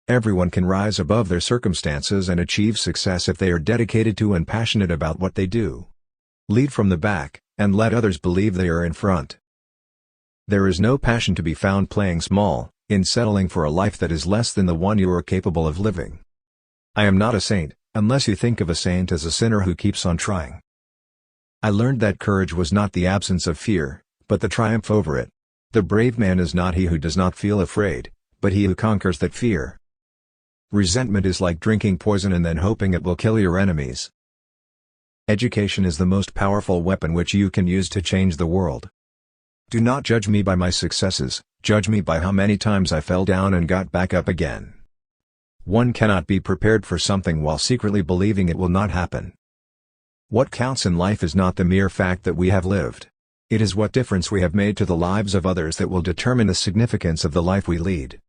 Everyone can rise above their circumstances and achieve success if they are dedicated to and passionate about what they do. Lead from the back, and let others believe they are in front. There is no passion to be found playing small, in settling for a life that is less than the one you are capable of living. I am not a saint, unless you think of a saint as a sinner who keeps on trying. I learned that courage was not the absence of fear, but the triumph over it. The brave man is not he who does not feel afraid, but he who conquers that fear. Resentment is like drinking poison and then hoping it will kill your enemies. Education is the most powerful weapon which you can use to change the world. Do not judge me by my successes, judge me by how many times I fell down and got back up again. One cannot be prepared for something while secretly believing it will not happen. What counts in life is not the mere fact that we have lived. It is what difference we have made to the lives of others that will determine the significance of the life we lead.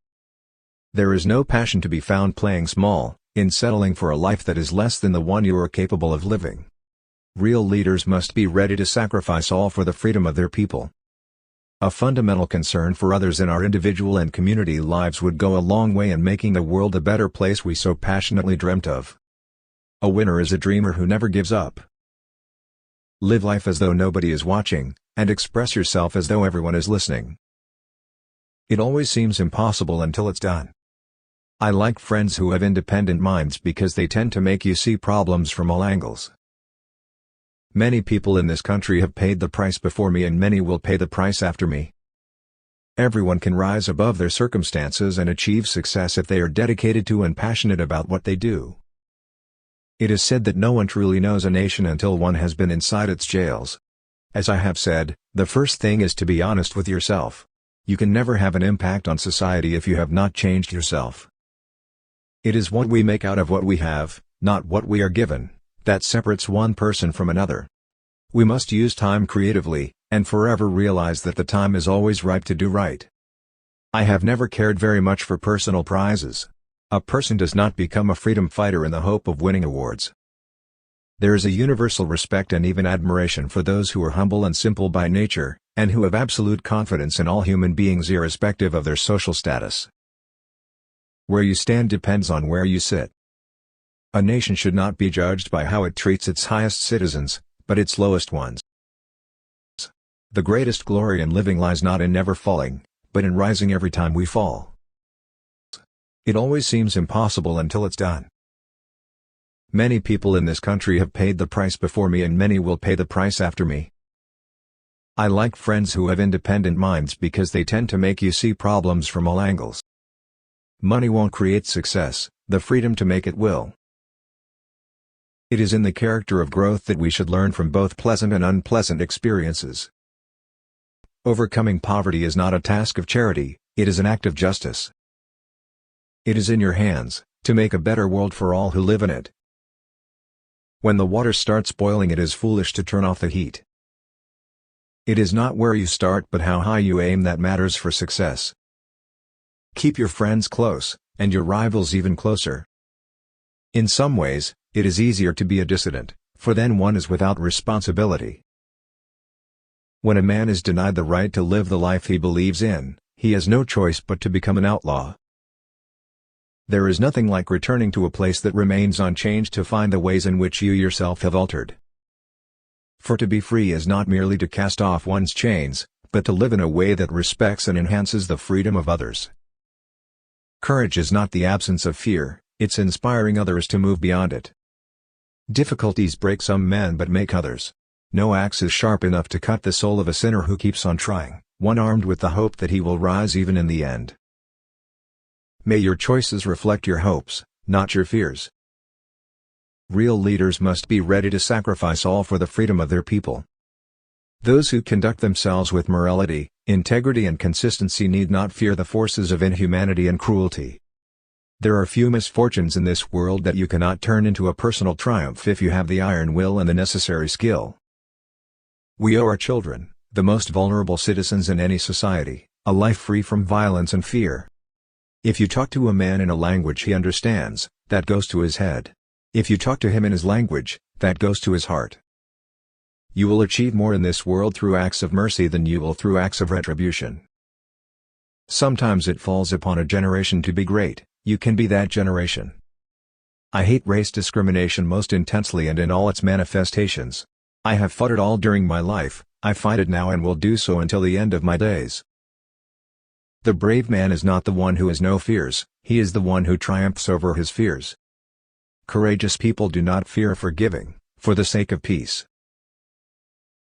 There is no passion to be found playing small, in settling for a life that is less than the one you are capable of living. Real leaders must be ready to sacrifice all for the freedom of their people. A fundamental concern for others in our individual and community lives would go a long way in making the world a better place we so passionately dreamt of. A winner is a dreamer who never gives up. Live life as though nobody is watching, and express yourself as though everyone is listening. It always seems impossible until it's done. I like friends who have independent minds because they tend to make you see problems from all angles. Many people in this country have paid the price before me and many will pay the price after me. Everyone can rise above their circumstances and achieve success if they are dedicated to and passionate about what they do. It is said that no one truly knows a nation until one has been inside its jails. As I have said, the first thing is to be honest with yourself. You can never have an impact on society if you have not changed yourself. It is what we make out of what we have, not what we are given, that separates one person from another. We must use time creatively, and forever realize that the time is always ripe to do right. I have never cared very much for personal prizes. A person does not become a freedom fighter in the hope of winning awards. There is a universal respect and even admiration for those who are humble and simple by nature, and who have absolute confidence in all human beings irrespective of their social status. Where you stand depends on where you sit. A nation should not be judged by how it treats its highest citizens, but its lowest ones. The greatest glory in living lies not in never falling, but in rising every time we fall. It always seems impossible until it's done. Many people in this country have paid the price before me and many will pay the price after me. I like friends who have independent minds because they tend to make you see problems from all angles. Money won't create success, the freedom to make it will. It is in the character of growth that we should learn from both pleasant and unpleasant experiences. Overcoming poverty is not a task of charity, it is an act of justice. It is in your hands, to make a better world for all who live in it. When the water starts boiling, it is foolish to turn off the heat. It is not where you start but how high you aim that matters for success. Keep your friends close, and your rivals even closer. In some ways, it is easier to be a dissident, for then one is without responsibility. When a man is denied the right to live the life he believes in, he has no choice but to become an outlaw. There is nothing like returning to a place that remains unchanged to find the ways in which you yourself have altered. For to be free is not merely to cast off one's chains, but to live in a way that respects and enhances the freedom of others. Courage is not the absence of fear, it's inspiring others to move beyond it. Difficulties break some men but make others. No axe is sharp enough to cut the soul of a sinner who keeps on trying, one armed with the hope that he will rise even in the end. May your choices reflect your hopes, not your fears. Real leaders must be ready to sacrifice all for the freedom of their people. Those who conduct themselves with morality, integrity and consistency need not fear the forces of inhumanity and cruelty. There are few misfortunes in this world that you cannot turn into a personal triumph if you have the iron will and the necessary skill. We owe our children, the most vulnerable citizens in any society, a life free from violence and fear. If you talk to a man in a language he understands, that goes to his head. If you talk to him in his language, that goes to his heart. You will achieve more in this world through acts of mercy than you will through acts of retribution. Sometimes it falls upon a generation to be great, You can be that generation. I hate race discrimination most intensely and in all its manifestations. I have fought it all during my life, I fight it now and will do so until the end of my days. The brave man is not the one who has no fears, he is the one who triumphs over his fears. Courageous people do not fear forgiving, for the sake of peace.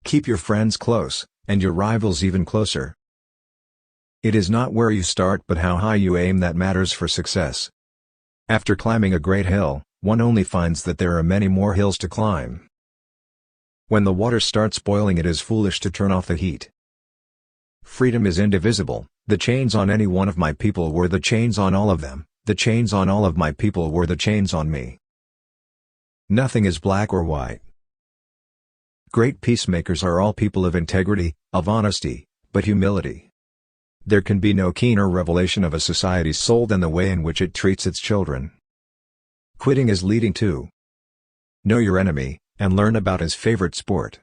Keep your friends close, and your rivals even closer. It is not where you start but how high you aim that matters for success. After climbing a great hill, one only finds that there are many more hills to climb. When the water starts boiling, it is foolish to turn off the heat. Freedom is indivisible. The chains on any one of my people were the chains on all of them, the chains on all of my people were the chains on me. Nothing is black or white. Great peacemakers are all people of integrity, of honesty, but humility. There can be no keener revelation of a society's soul than the way in which it treats its children. Quitting is leading to. Know your enemy, and learn about his favorite sport.